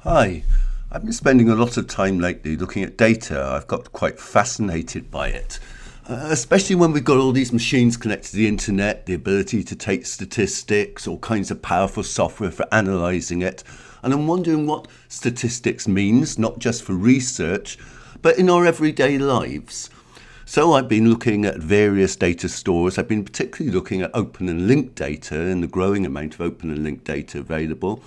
Hi, I've been spending a lot of time lately looking at data. I've got quite fascinated by it, especially when we've got all these machines connected to the internet, the ability to take statistics, all kinds of powerful software for analysing it. And I'm wondering what statistics means, not just for research, but in our everyday lives. So I've been looking at various data stores. I've been particularly looking at open and linked data and the growing amount of open and linked data available,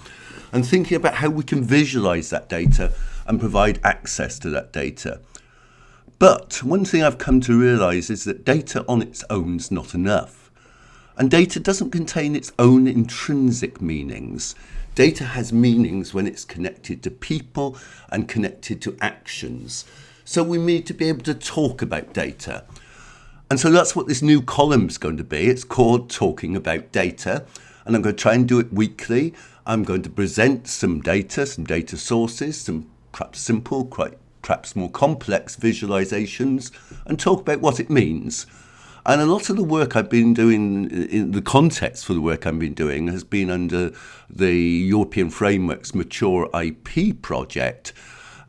and thinking about how we can visualize that data and provide access to that data. But one thing I've come to realize is that data on its own is not enough. And data doesn't contain its own intrinsic meanings. Data has meanings when it's connected to people and connected to actions. So we need to be able to talk about data. And so that's what this new column is going to be. It's called Talking About Data. And I'm going to try and do it weekly. I'm going to present some data sources, some perhaps simple, perhaps more complex visualizations, and talk about what it means. And a lot of the work I've been doing, in the context for the work I've been doing, has been under the European Framework's Mature IP project.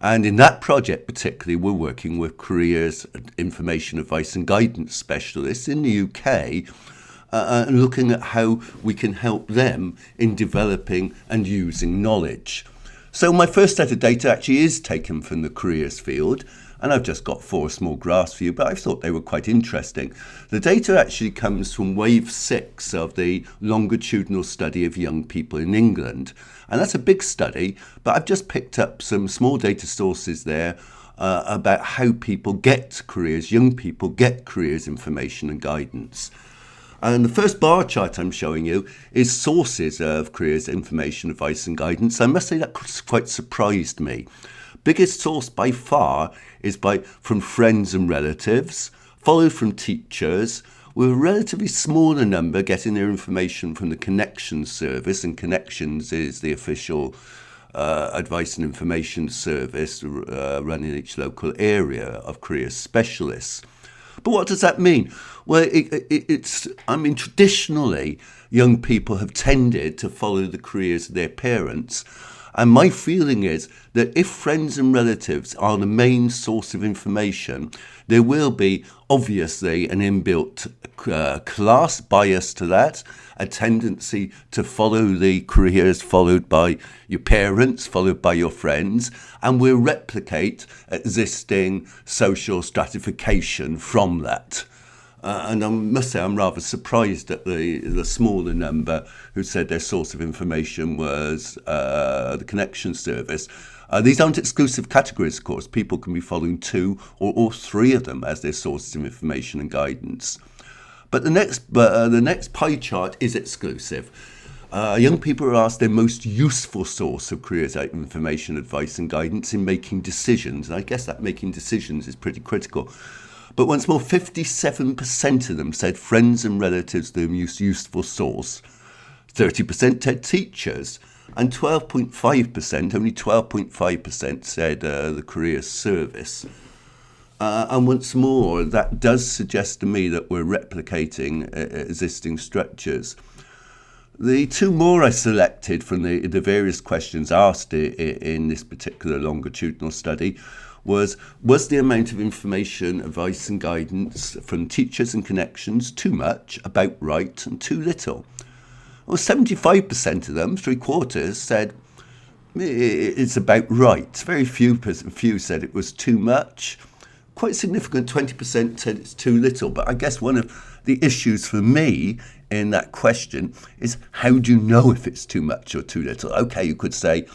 And in that project particularly, we're working with careers, information advice and guidance specialists in the UK, and looking at how we can help them in developing and using knowledge. So my first set of data actually is taken from the careers field, and I've just got 4 small graphs for you, but I thought they were quite interesting. The data actually comes from wave 6 of the longitudinal study of young people in England. And that's a big study, but I've just picked up some small data sources there about how people get careers, young people get careers information and guidance. And the first bar chart I'm showing you is sources of careers information, advice and guidance. I must say that quite surprised me. Biggest source by far is from friends and relatives, followed from teachers, with a relatively smaller number getting their information from the Connections service, and Connections is the official advice and information service running in each local area of careers specialists. But what does that mean? Well, traditionally, young people have tended to follow the careers of their parents. And my feeling is that if friends and relatives are the main source of information, there will be obviously an inbuilt class bias to that, a tendency to follow the careers followed by your parents, followed by your friends, and will replicate existing social stratification from that. And I must say I'm rather surprised at the smaller number who said their source of information was the Connection service. These aren't exclusive categories, of course. People can be following 2 or all 3 of them as their sources of information and guidance. But the next pie chart is exclusive. Young people are asked their most useful source of careers information, advice and guidance in making decisions. And I guess that making decisions is pretty critical. But once more, 57% of them said friends and relatives their most useful source. 30% said teachers. And 12.5%, only 12.5% said the career service. And once more, that does suggest to me that we're replicating existing structures. The 2 more I selected from the various questions asked in this particular longitudinal study was the amount of information, advice and guidance from teachers and Connections too much, about right, and too little? Well, 75% of them, 3/4, said it's about right. Very few said it was too much. Quite significant, 20% said it's too little. But I guess one of the issues for me in that question is, how do you know if it's too much or too little? Okay, you could say,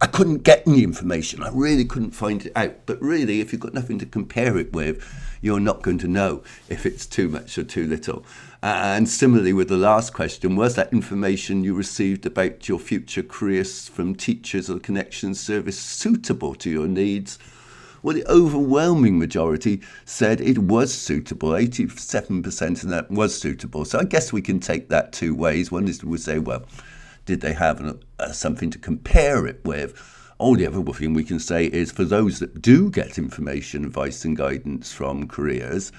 I couldn't get any information. I really couldn't find it out. But really, if you've got nothing to compare it with, you're not going to know if it's too much or too little. And similarly with the last question, was that information you received about your future careers from teachers or the Connections service suitable to your needs? Well, the overwhelming majority said it was suitable. 87% of that was suitable. So I guess we can take that 2 ways. One is we say, well, did they have something to compare it with? Or the other thing we can say is, for those that do get information, advice and guidance from careers,